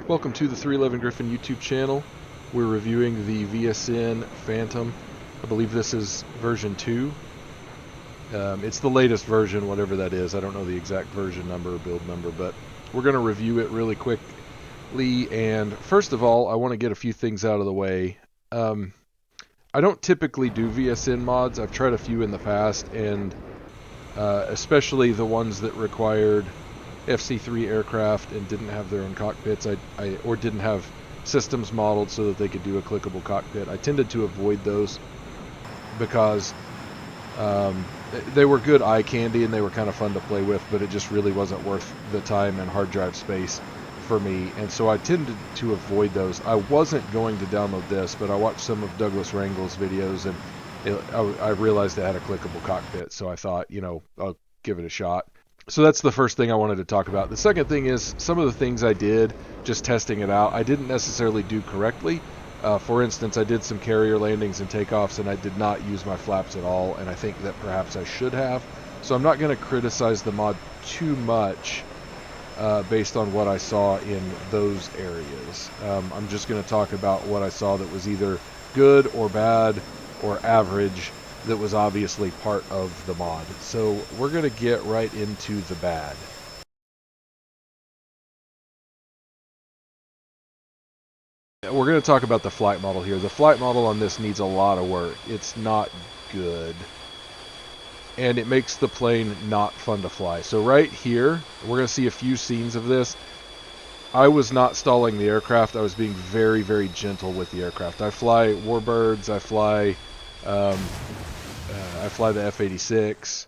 Welcome to the 311 Griffin YouTube channel. We're reviewing the VSN Phantom. I believe this is version 2. It's the latest version, whatever that is. I don't know the exact version number or build number, but we're going to review it really quickly. And first of all, I want to get a few things out of the way. I don't typically do VSN mods. I've tried a few in the past, and especially the ones that required FC3 aircraft and didn't have their own cockpits, or didn't have systems modeled so that they could do a clickable cockpit. I tended to avoid those because they were good eye candy and they were kind of fun to play with, but it just really wasn't worth the time and hard drive space for me, and so I tended to avoid those. I wasn't going to download this, but I watched some of Douglas Wrangle's videos, and I realized they had a clickable cockpit, so I thought, I'll give it a shot. So that's the first thing I wanted to talk about. The second thing is some of the things I did, just testing it out, I didn't necessarily do correctly. For instance, I did some carrier landings and takeoffs, and I did not use my flaps at all, and I think that perhaps I should have. So I'm not going to criticize the mod too much based on what I saw in those areas. I'm just going to talk about what I saw that was either good or bad or average, that was obviously part of the mod. So we're going to get right into the bad. We're going to talk about the flight model here. The flight model on this needs a lot of work. It's not good, and it makes the plane not fun to fly. So right here, we're going to see a few scenes of this. I was not stalling the aircraft. I was being very, very gentle with the aircraft. I fly Warbirds. I fly the F-86.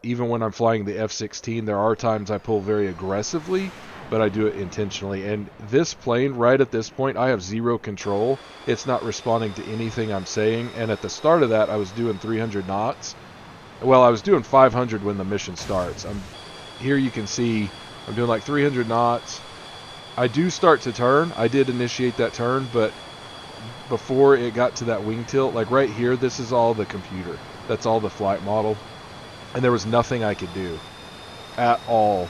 Even when I'm flying the F-16, there are times I pull very aggressively, but I do it intentionally. And this plane, right at this point, I have zero control. It's not responding to anything I'm saying. And at the start of that, I was doing 300 knots. Well, I was doing 500 when the mission starts. Here you can see I'm doing like 300 knots. I do start to turn. I did initiate that turn, but before it got to that wing tilt, like right here, this is all the computer. That's all the flight model. And there was nothing I could do at all.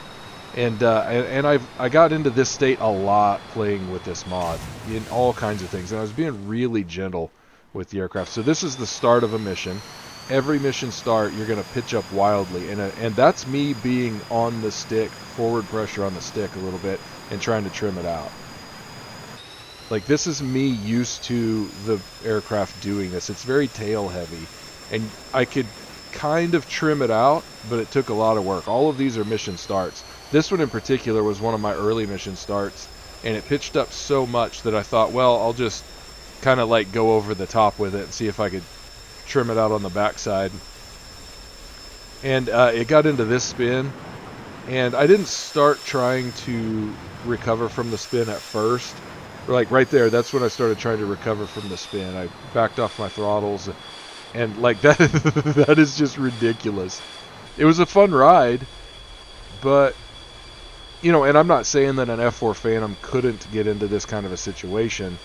And I got into this state a lot playing with this mod in all kinds of things. And I was being really gentle with the aircraft. So this is the start of a mission. Every mission start, you're going to pitch up wildly. And that's me being on the stick, forward pressure on the stick a little bit, and trying to trim it out. Like, this is me used to the aircraft doing this. It's very tail heavy, and I could kind of trim it out, but it took a lot of work. All of these are mission starts. This one in particular was one of my early mission starts, and it pitched up so much that I thought, well, I'll just kind of like go over the top with it and see if I could trim it out on the backside. And it got into this spin, and I didn't start trying to recover from the spin at first. Like right there, that's when I started trying to recover from the spin. I backed off my throttles, and like that, that is just ridiculous. It was a fun ride, but, and I'm not saying that an F4 Phantom couldn't get into this kind of a situation.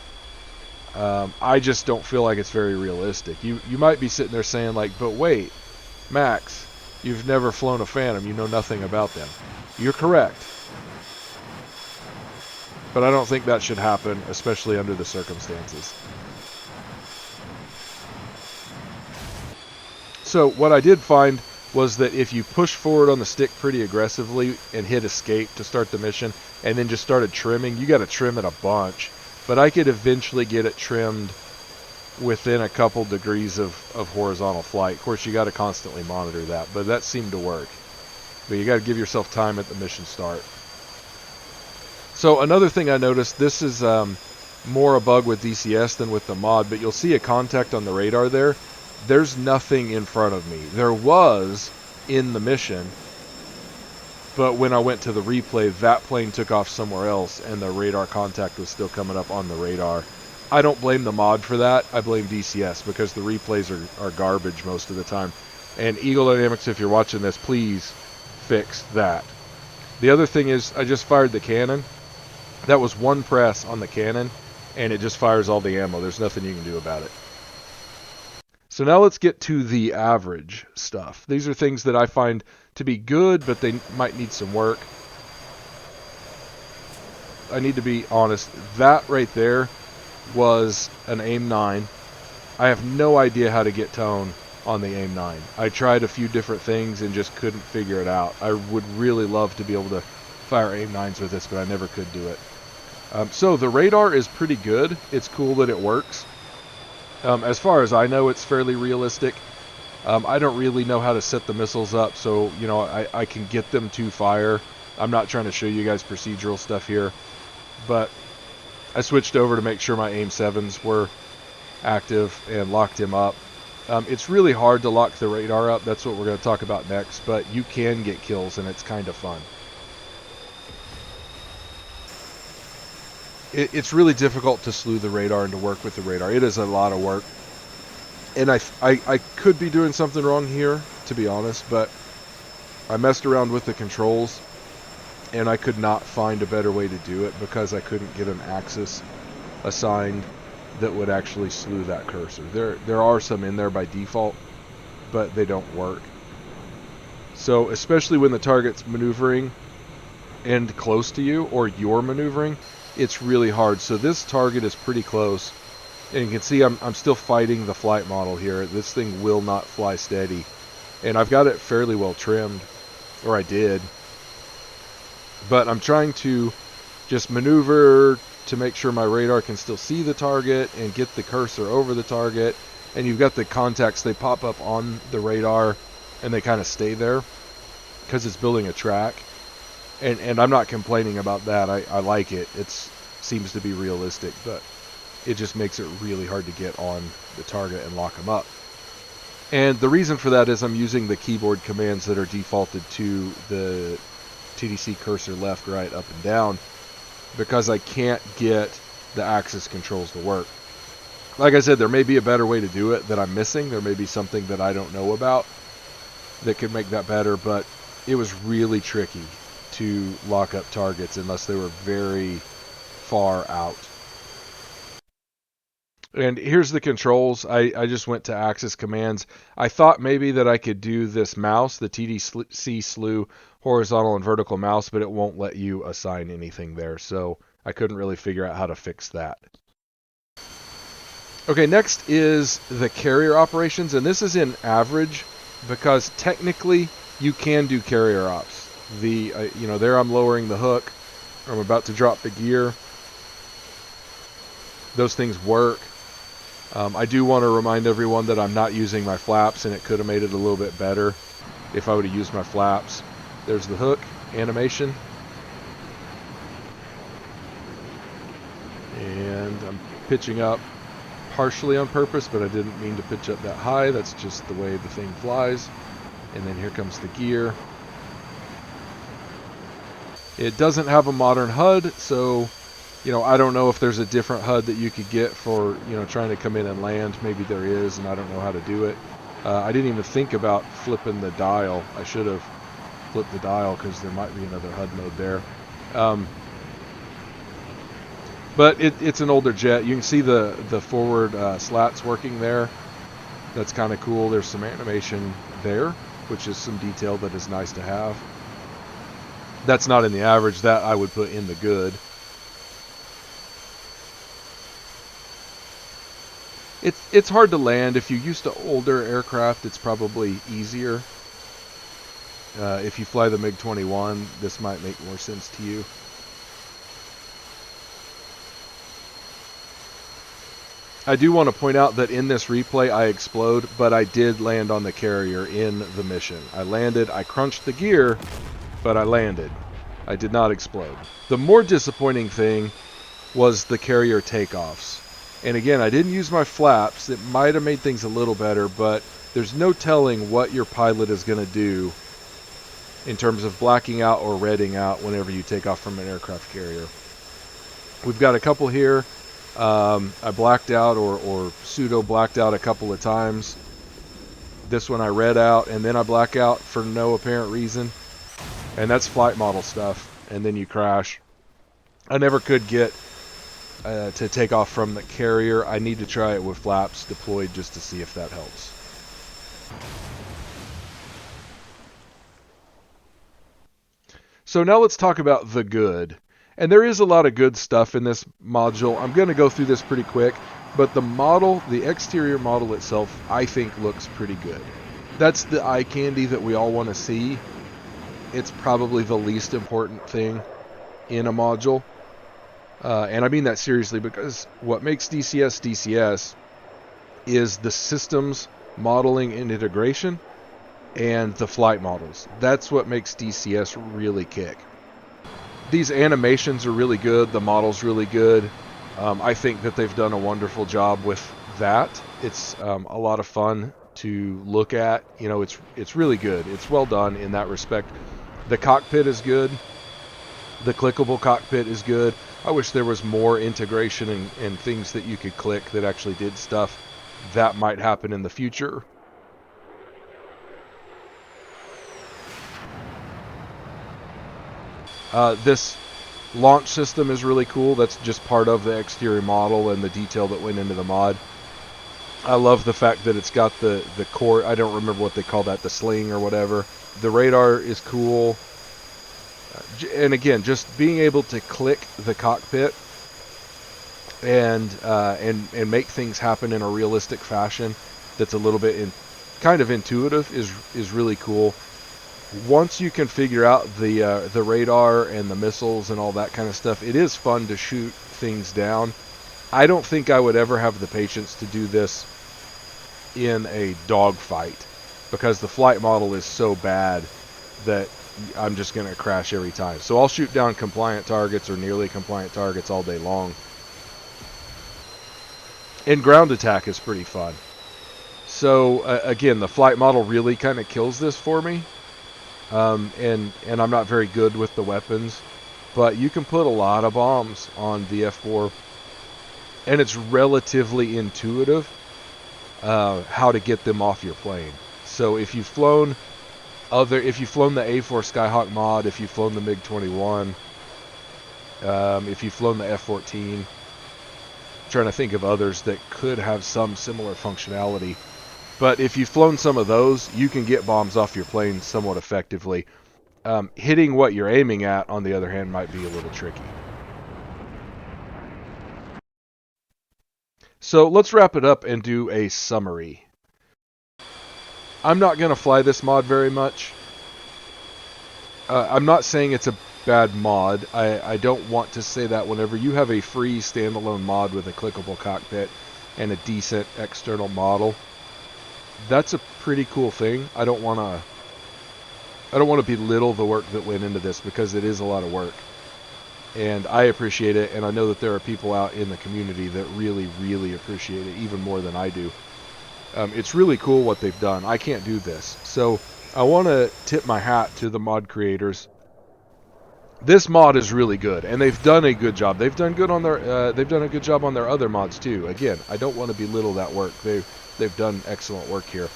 I just don't feel like it's very realistic. You might be sitting there saying like, but wait, Max, you've never flown a Phantom, you know nothing about them. You're correct. But I don't think that should happen, especially under the circumstances. So what I did find was that if you push forward on the stick pretty aggressively and hit escape to start the mission, and then just started trimming, you got to trim it a bunch. But I could eventually get it trimmed within a couple degrees of horizontal flight. Of course, you got to constantly monitor that, but that seemed to work. But you got to give yourself time at the mission start. So another thing I noticed, this is more a bug with DCS than with the mod, but you'll see a contact on the radar there. There's nothing in front of me. There was in the mission, but when I went to the replay, that plane took off somewhere else, and the radar contact was still coming up on the radar. I don't blame the mod for that. I blame DCS, because the replays are garbage most of the time. And Eagle Dynamics, if you're watching this, please fix that. The other thing is, I just fired the cannon. That was one press on the cannon, and it just fires all the ammo. There's nothing you can do about it. So now let's get to the average stuff. These are things that I find to be good, but they might need some work. I need to be honest. That right there was an AIM-9. I have no idea how to get tone on the AIM-9. I tried a few different things and just couldn't figure it out. I would really love to be able to fire AIM-9s with this, but I never could do it. So the radar is pretty good. It's cool that it works. As far as I know, it's fairly realistic. I don't really know how to set the missiles up, so you know I can get them to fire. I'm not trying to show you guys procedural stuff here, but I switched over to make sure my AIM-7s were active and locked him up. It's really hard to lock the radar up. That's what we're going to talk about next, but you can get kills and it's kind of fun. It's really difficult to slew the radar and to work with the radar. It is a lot of work. And I could be doing something wrong here, to be honest, but I messed around with the controls and I could not find a better way to do it because I couldn't get an axis assigned that would actually slew that cursor. There are some in there by default, but they don't work. So especially when the target's maneuvering and close to you, or you're maneuvering, it's really hard. So this target is pretty close, and you can see I'm still fighting the flight model here. This thing will not fly steady, and I've got it fairly well trimmed, or I did, but I'm trying to just maneuver to make sure my radar can still see the target and get the cursor over the target. And you've got the contacts, they pop up on the radar and they kind of stay there because it's building a track. And I'm not complaining about that. I like it. It seems to be realistic, but it just makes it really hard to get on the target and lock them up. And the reason for that is I'm using the keyboard commands that are defaulted to the TDC cursor left, right, up, and down, because I can't get the axis controls to work. Like I said, there may be a better way to do it that I'm missing. There may be something that I don't know about that could make that better, but it was really tricky to lock up targets unless they were very far out. And here's the controls. I just went to axis commands. I thought maybe that I could do this mouse, the TDC slew horizontal and vertical mouse, but it won't let you assign anything there. So I couldn't really figure out how to fix that. Okay, next is the carrier operations, and this is in average because technically you can do carrier ops. There I'm lowering the hook. I'm about to drop the gear. Those things work. I do want to remind everyone that I'm not using my flaps, and it could have made it a little bit better if I would have used my flaps. There's the hook animation. And I'm pitching up partially on purpose, but I didn't mean to pitch up that high. That's just the way the thing flies. And then here comes the gear. It doesn't have a modern HUD, so I don't know if there's a different HUD that you could get for trying to come in and land. Maybe there is, and I don't know how to do it. I didn't even think about flipping the dial. I should have flipped the dial because there might be another HUD mode there. But it's an older jet. You can see the forward slats working there. That's kind of cool. There's some animation there, which is some detail that is nice to have. That's not in the average. That I would put in the good. It's hard to land. If you're used to older aircraft, it's probably easier. If you fly the MiG-21, this might make more sense to you. I do want to point out that in this replay I explode, but I did land on the carrier in the mission. I landed, I crunched the gear, but I landed. I did not explode. The more disappointing thing was the carrier takeoffs. And again, I didn't use my flaps. It might have made things a little better, but there's no telling what your pilot is going to do in terms of blacking out or redding out whenever you take off from an aircraft carrier. We've got a couple here. I blacked out or pseudo blacked out a couple of times. This one I red out and then I black out for no apparent reason. And that's flight model stuff. And then you crash. I never could get to take off from the carrier. I need to try it with flaps deployed just to see if that helps. So now let's talk about the good. And there is a lot of good stuff in this module. I'm going to go through this pretty quick, but the exterior model itself, I think looks pretty good. That's the eye candy that we all want to see. It's probably the least important thing in a module. And I mean that seriously, because what makes DCS DCS is the systems modeling and integration and the flight models. That's what makes DCS really kick. These animations are really good. The model's really good. I think that they've done a wonderful job with that. It's a lot of fun to look at. You know, it's really good. It's well done in that respect. The cockpit is good. The clickable cockpit is good. I wish there was more integration and things that you could click that actually did stuff. That might happen in the future. This launch system is really cool. That's just part of the exterior model and the detail that went into the mod. I love the fact that it's got the core. I don't remember what they call that, the sling or whatever. The radar is cool. And again, just being able to click the cockpit and make things happen in a realistic fashion that's a little bit kind of intuitive is really cool. Once you can figure out the radar and the missiles and all that kind of stuff, it is fun to shoot things down. I don't think I would ever have the patience to do this in a dogfight, because the flight model is so bad that I'm just going to crash every time. So I'll shoot down compliant targets or nearly compliant targets all day long. And ground attack is pretty fun. So again, the flight model really kind of kills this for me. And I'm not very good with the weapons, but you can put a lot of bombs on the F4, and it's relatively intuitive how to get them off your plane. So if you've flown the A4 Skyhawk mod, if you've flown the MiG-21, if you've flown the F-14, I'm trying to think of others that could have some similar functionality. But if you've flown some of those, you can get bombs off your plane somewhat effectively. Hitting what you're aiming at, on the other hand, might be a little tricky. So let's wrap it up and do a summary. I'm not going to fly this mod very much. I'm not saying it's a bad mod. I don't want to say that. Whenever you have a free standalone mod with a clickable cockpit and a decent external model, that's a pretty cool thing. I don't want to belittle the work that went into this, because it is a lot of work. And I appreciate it, and I know that there are people out in the community that really, really appreciate it, even more than I do. It's really cool what they've done. I can't do this. So I want to tip my hat to the mod creators. This mod is really good, and they've done a good job. They've done a good job on their other mods too. Again, I don't want to belittle that work. They've done excellent work here.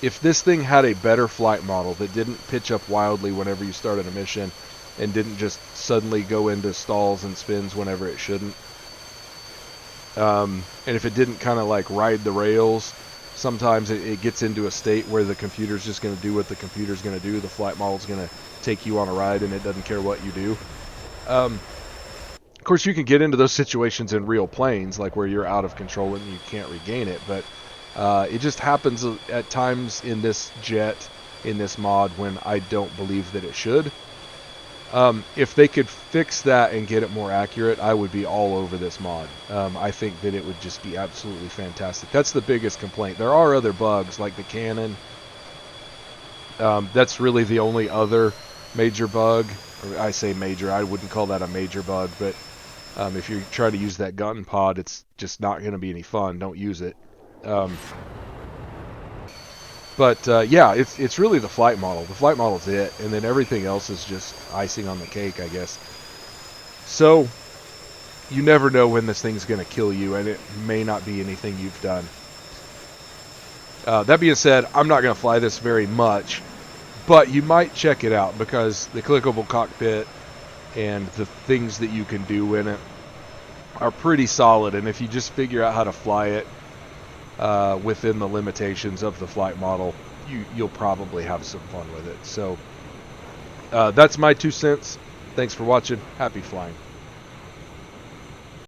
If this thing had a better flight model that didn't pitch up wildly whenever you started a mission, and didn't just suddenly go into stalls and spins whenever it shouldn't, and if it didn't kind of like ride the rails, sometimes it gets into a state where the computer's just going to do what the computer's going to do. The flight model's going to take you on a ride, and it doesn't care what you do. Of course, you can get into those situations in real planes, like where you're out of control and you can't regain it, but it just happens at times in this jet, in this mod, when I don't believe that it should. If they could fix that and get it more accurate, I would be all over this mod. I think that it would just be absolutely fantastic. That's the biggest complaint. There are other bugs, like the cannon. That's really the only other major bug. Or I say major, I wouldn't call that a major bug, but if you try to use that gun pod, it's just not going to be any fun. Don't use it. Yeah, it's really the flight model. The flight model's it, and then everything else is just icing on the cake, I guess. So, you never know when this thing's going to kill you, and it may not be anything you've done. That being said, I'm not going to fly this very much, but you might check it out, because the clickable cockpit and the things that you can do in it are pretty solid, and if you just figure out how to fly it within the limitations of the flight model, you'll probably have some fun with it. So That's my 2 cents. Thanks for watching. Happy flying.